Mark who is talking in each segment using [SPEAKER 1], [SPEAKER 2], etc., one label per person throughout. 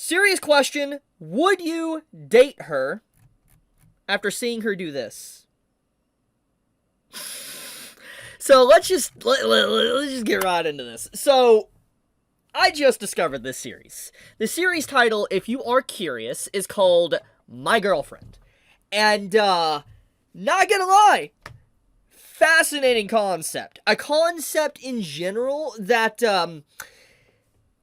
[SPEAKER 1] Serious question, would you date her after seeing her do this? So let's just get right into this. So I just discovered this series. The series title, if you are curious, is called My Girlfriend. And not gonna lie, fascinating concept. A concept in general that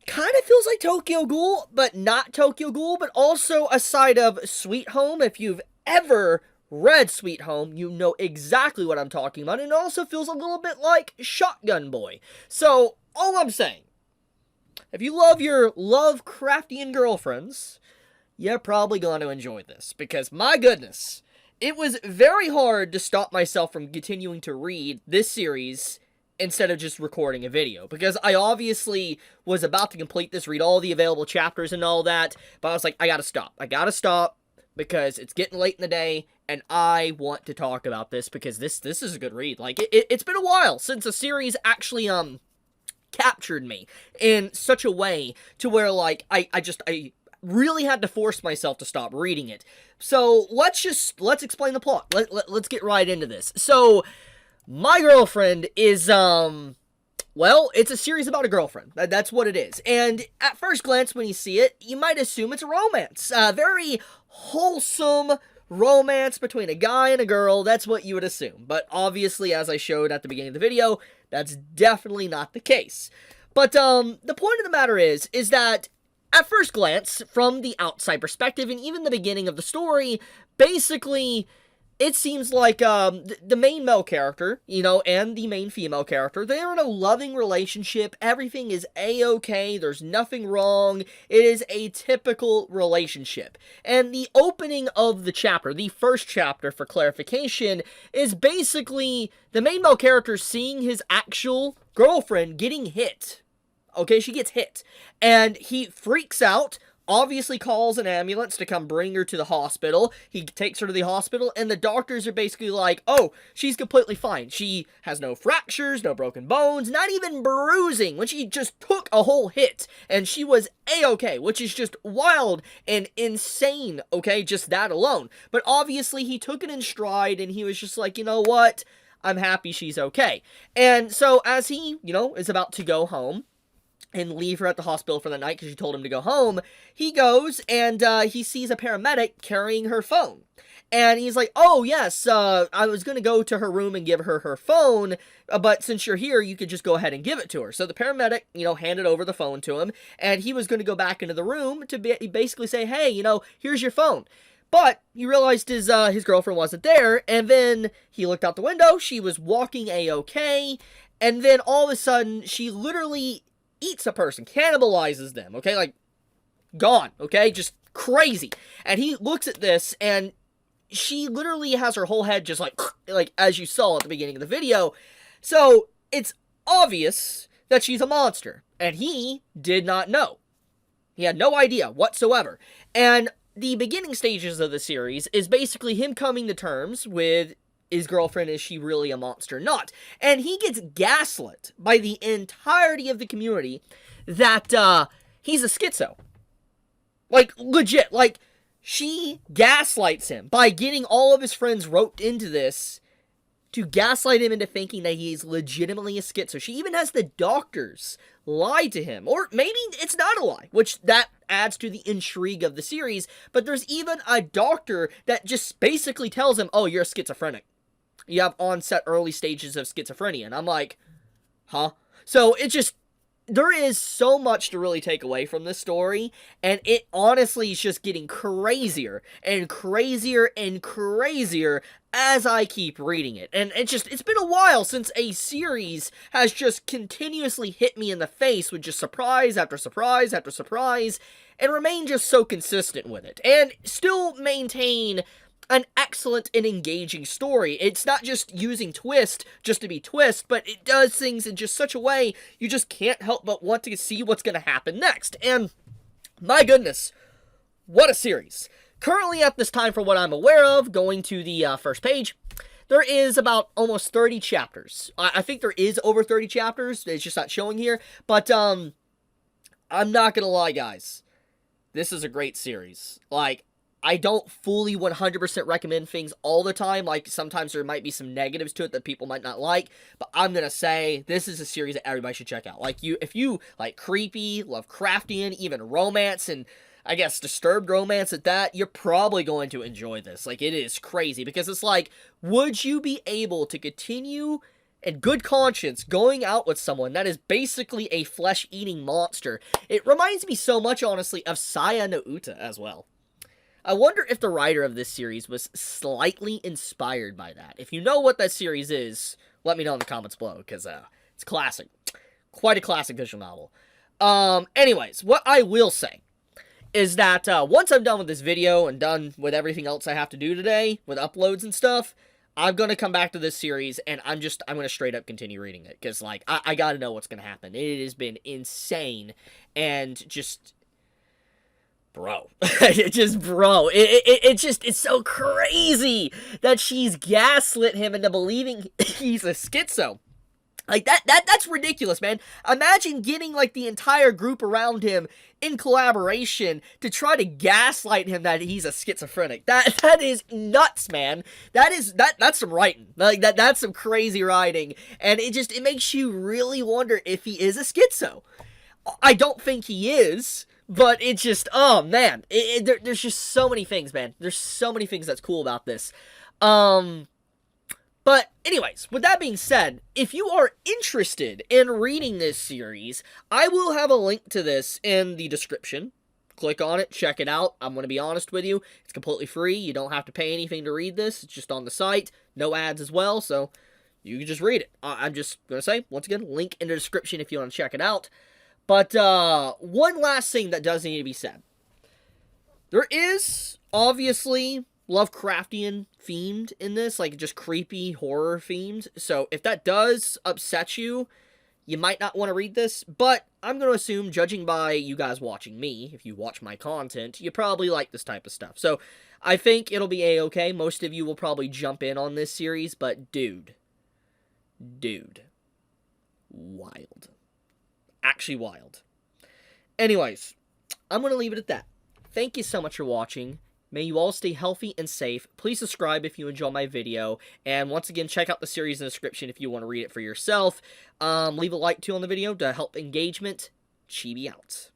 [SPEAKER 1] kind of feels like Tokyo Ghoul, but not Tokyo Ghoul, but also a side of Sweet Home. If you've ever read Sweet Home, you know exactly what I'm talking about. And it also feels a little bit like Shotgun Boy. So, all I'm saying, if you love your Lovecraftian girlfriends, you're probably going to enjoy this. Because, my goodness, it was very hard to stop myself from continuing to read this series instead of just recording a video. Because I obviously was about to complete this, read all the available chapters and all that, but I was like, I gotta stop, because it's getting late in the day, and I want to talk about this, because this is a good read. Like, it's been a while since a series actually, captured me in such a way to where, like, I really had to force myself to stop reading it. So, let's explain the plot. Let's get right into this. So, My Girlfriend is, well, it's a series about a girlfriend. That's what it is. And at first glance, when you see it, you might assume it's a romance. Very wholesome romance between a guy and a girl. That's what you would assume. But obviously, as I showed at the beginning of the video, that's definitely not the case. But the point of the matter is that at first glance, from the outside perspective, and even the beginning of the story, basically, it seems like the main male character, you know, and the main female character, they're in a loving relationship. Everything is a-okay. There's nothing wrong. It is a typical relationship. And the opening of the chapter, the first chapter for clarification, is basically the main male character seeing his actual girlfriend getting hit. Okay, she gets hit. And he freaks out, obviously calls an ambulance to come bring her to the hospital. He takes her to the hospital, and the doctors are basically like, oh, she's completely fine. She has no fractures, no broken bones, not even bruising, when she just took a whole hit, and she was a-okay, which is just wild and insane, okay, just that alone. But obviously, he took it in stride, and he was just like, you know what, I'm happy she's okay. And so, as he, you know, is about to go home, and leave her at the hospital for the night because she told him to go home, he goes and he sees a paramedic carrying her phone. And he's like, oh, yes, I was going to go to her room and give her her phone, but since you're here, you could just go ahead and give it to her. So the paramedic, you know, handed over the phone to him, and he was going to go back into the room to basically say, hey, you know, here's your phone. But he realized his girlfriend wasn't there, and then he looked out the window, she was walking a-okay, and then all of a sudden, she literally eats a person, cannibalizes them, okay, like, gone, okay, just crazy. And he looks at this, and she literally has her whole head just like, as you saw at the beginning of the video. So, it's obvious that she's a monster, and he did not know. He had no idea whatsoever. And the beginning stages of the series is basically him coming to terms with his girlfriend, is she really a monster or not? And he gets gaslit by the entirety of the community that he's a schizo. Like, legit. Like, she gaslights him by getting all of his friends roped into this to gaslight him into thinking that he's legitimately a schizo. She even has the doctors lie to him. Or maybe it's not a lie, which that adds to the intrigue of the series. But there's even a doctor that just basically tells him, oh, you're a schizophrenic. You have onset early stages of schizophrenia. And I'm like, huh? So it just, there is so much to really take away from this story. And it honestly is just getting crazier and crazier and crazier as I keep reading it. And it's been a while since a series has just continuously hit me in the face with just surprise after surprise after surprise, and remain just so consistent with it. And still maintain an excellent and engaging story. It's not just using twist just to be twist, but it does things in just such a way you just can't help but want to see what's going to happen next. And my goodness, what a series. Currently at this time, for what I'm aware of, going to the first page, there is about almost 30 chapters. I think there is over 30 chapters. It's just not showing here. But I'm not going to lie, guys. this is a great series. Like, I don't fully 100% recommend things all the time. Like, sometimes there might be some negatives to it that people might not like. But I'm gonna say this is a series that everybody should check out. Like, if you like creepy, Lovecraftian, even romance, and I guess disturbed romance at that, you're probably going to enjoy this. Like, it is crazy. Because it's like, would you be able to continue in good conscience going out with someone that is basically a flesh-eating monster? It reminds me so much, honestly, of Saya no Uta as well. I wonder if the writer of this series was slightly inspired by that. If you know what that series is, let me know in the comments below, because it's classic. Quite a classic visual novel. Anyways, what I will say is that once I'm done with this video and done with everything else I have to do today, with uploads and stuff, I'm going to come back to this series, and I'm going to straight up continue reading it, because, like, I got to know what's going to happen. It has been insane, and just... Bro. It's so crazy that she's gaslit him into believing he's a schizo. Like, that's ridiculous, man. Imagine getting, like, the entire group around him in collaboration to try to gaslight him that he's a schizophrenic. That is nuts, man. That's some writing. Like, that's some crazy writing. And it makes you really wonder if he is a schizo. I don't think he is. But it's just, oh, man. There's just so many things, man. There's so many things that's cool about this. But anyways, with that being said, if you are interested in reading this series, I will have a link to this in the description. Click on it, check it out. I'm going to be honest with you. It's completely free. You don't have to pay anything to read this. It's just on the site. No ads as well, so you can just read it. I'm just going to say, once again, link in the description if you want to check it out. But, one last thing that does need to be said. There is, obviously, Lovecraftian themed in this, like, just creepy horror themed. So, if that does upset you, you might not want to read this. But, I'm going to assume, judging by you guys watching me, if you watch my content, you probably like this type of stuff. So, I think it'll be a-okay. Most of you will probably jump in on this series, but dude. Wild. Actually wild. Anyways, I'm going to leave it at that. Thank you so much for watching. May you all stay healthy and safe. Please subscribe if you enjoy my video. And once again, check out the series in the description if you want to read it for yourself. Leave a like too on the video to help engagement. Chibi out.